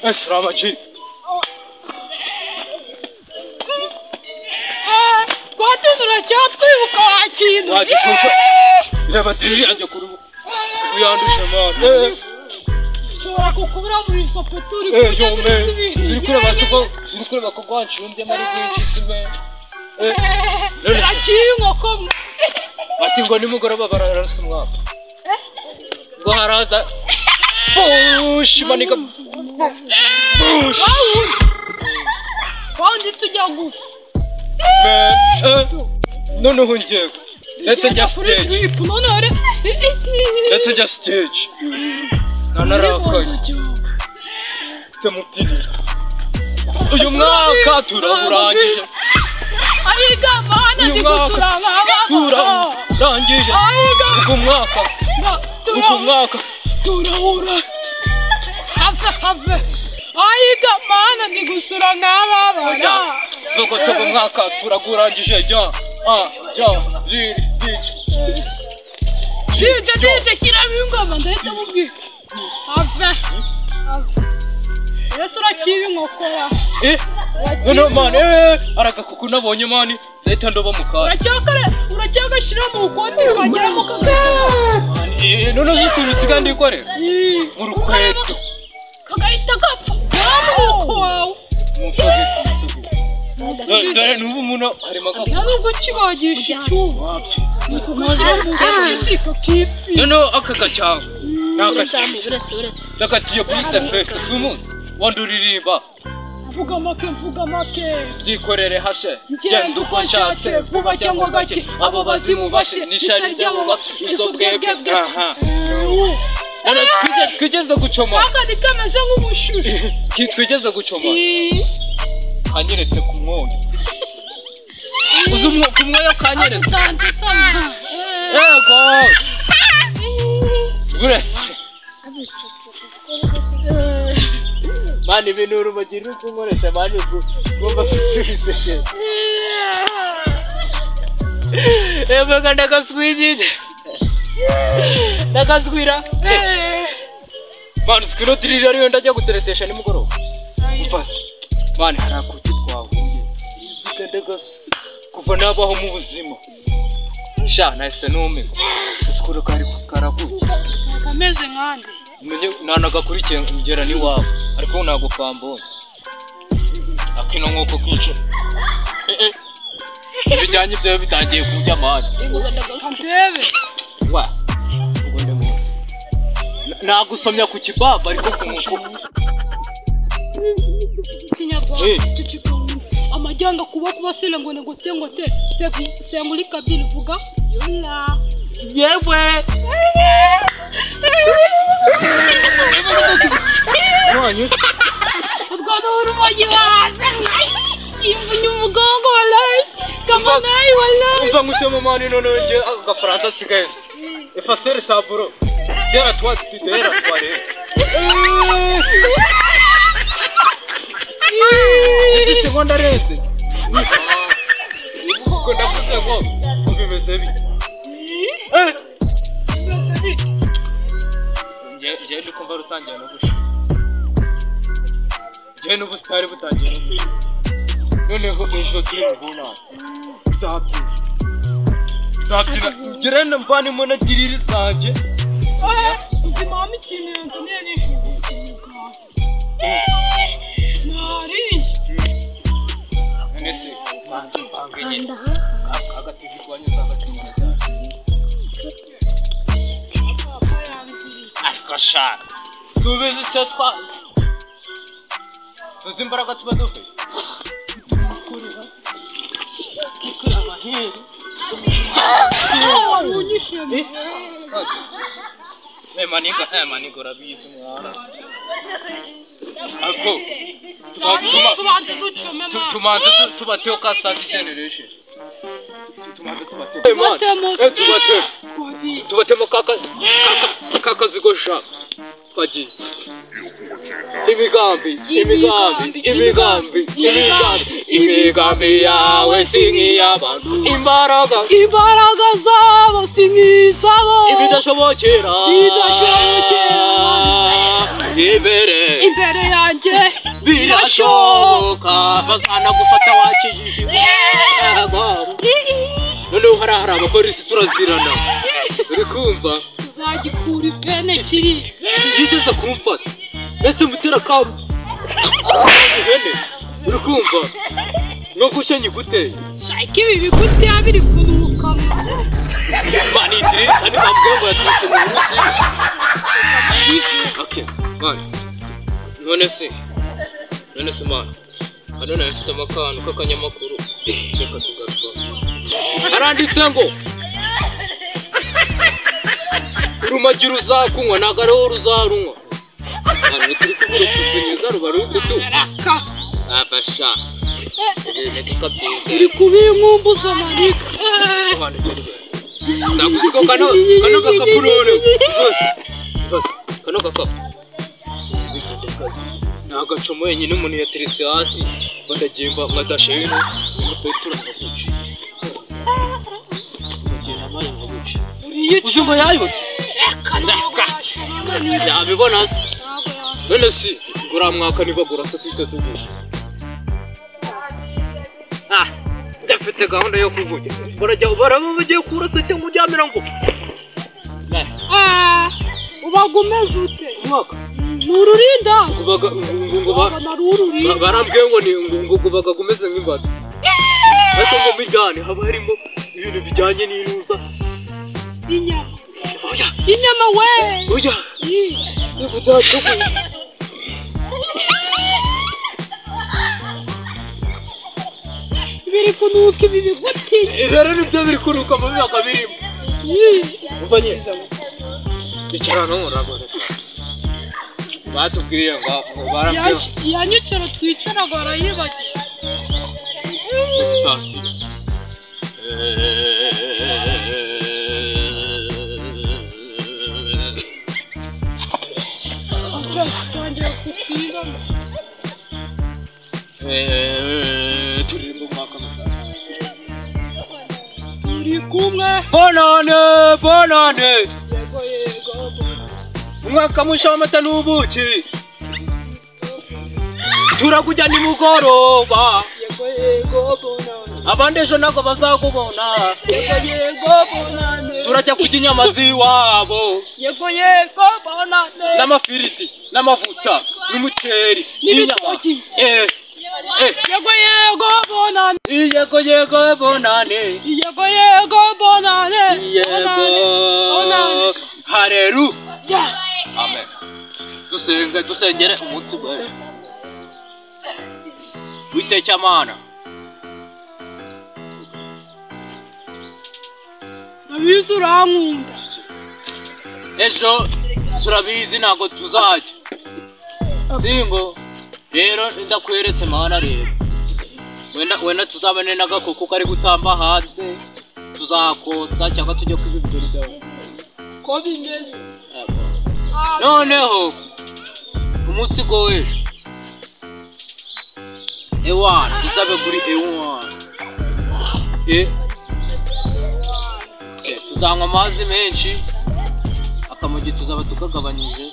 اسرع جي قاتل رجعتكم وقاعدين واجي شوف لا بدري عندك كله وياندو شمال شو راكو كبرى من الفطور ايه جو مي سيركل باكو شون دي ماري كيشتمه راجينكم ati ngo nimugoroba bararasumwa ngo haraza push manika push wandi tujya gusa none hungiye leta jya stage leta jya stage nanarakaye temutini uyu mwaka turangije ayiga bana ndigutura turangije uyu mwaka turahura have ayiga bana ndigusura n'abana nuko tugu mwaka turagurangije jya ziri kiramo ingoma ndahita mubwira have Yesu rakibi nkokora no man arakakuku nabonye mani leta ndoba mukara uracyagashira mu kote bagera mu kagari none zitubitse kandi ikore mu rukweto kagahita gapfa wamuko wawe dore nubu muno harimo gapfa nubwo kibagisha icyuma none akagacyanga nakatiye kuri sefefe sumu wanduririmba vuga make byikorere hashe genda uko nshatse vuba cyangwa gake abo bazimu bashe nishari ryabo bafite bwebwe aha twigeze gucoma akandi kameze nk'umushuri twigeze gucoma kanyeretse ku mwoyo uzi ku mwoyo kanyeretse yego buretse mani ibintu urumugiri uri kunkoresha mani ugomba kubisekera evuga ndagaswigire ndagaswira mani sikino tiriri ariyo ndajya guteretesha nimugoroba mani hari akuti twahuye kuva nabaho mu buzima sha nahise numirwa usikuru karakuze kameze nkande nanagakurikiye ngera n'iwabo ariko ntabwo kambonye akino nk'uko kica ibijyanye ibyo bitangiye kujya amahane ndebe wa nagusomya ku kibaba ariko ku nkoko kinyarwanda amajyanga kuba sele ngo ngote senguli kabili vuga yola yewe Mwanyu ubwo urumogi waza imvunye umugongo wallahi kama nayi wallahi umva ngusema mani none nge agafaransa sigaye efasere taburo dera twari seconda rese uko ndavuze ngo ubimeze bi nge ndikumva rutangiye no gusha nge n'ubusitari butangiye no gusha noneho ejo turi mubona zabyina ngirana mvanimo na diriri zanjye uzimama ikintu yanzaniye n'ifuka nese bangenye agativi kwanyuza ariko sha tubizi icyo tuzi imbaraga tuba dufite maniga urabizi mwana ako tumanze tubateho ka Sandi Generation tumanze tubatemo kakazigo sha twagiye imigambi yawe sink'iy'abantu imbaraga zabo sink'izabo ibidashobokera imbere yanjye birashoboka bazanagufata wakijije noneho hari abapolisi turazirana uri kumva uzagikura ipene kiri yigeze kumfata ese mutera karu ihene uri kumva no gushenye gute shaka ibi biguti biri kunukamo mani tiri kandi bambwembo yatutse mu ruzi okay man none se man hano nafite amakano k'akanyamakuru reka tugasoma aranditse ngo urumogi ruzakunywa ntabwo ariho ruzarunywa hano turi kuvuga tukunyuza ruba rukutu abasha uri kubinkumbuza manika ndakuvuga kano gakapu none kano gakapu nagacomo yenyine umuntu yateretse hasi badagimba ngadasheno umutetura akaguca mugenda amaye nkaguca uzumva yayibona yabibona none si guramwaka nibagura se twite tugusha ndafite gahunda yo kuvuga baraba bagiye kurasa cyangwa ujyamira ngo ubagumeze ute umwaka nururinda barambwiye ngo bagagumeze nk'imbata ariko ngo bijyane haba harimo ibintu bijyanye n'inuza inyama we oya ubudatukuye biri kunuka ibi biguti rero nibyo biri kunuka mu myaka birimo umva nyine bicara no murabona batubwiye ngo barambwiye yanyicaro twicaraga barayibagiye turi kumwe bonane umwaka musha w'amata n'ubuki turakujya nimugoroba abandi ejo ntabwo bazakubona turajya kurya inyama z'iwabo n'amafiriti n'amavuta n'umuceri n'inyama yego haleluya amen dusengere umunsi w'ejo witeka Mana abizi urankunda ejo turabizi ntabwo tuzajya singo rero ndakweretse Mana rero wenda tuzabane n'agakoko kari gutamba hanze tuzakotsa cyangwa tujya kwibibwira byawe ko bimeze noneho umunsi w'ejo ewana tuzabe kuri ewana tuzanywa amazi menshi akamugi tuzaba tukagabanyije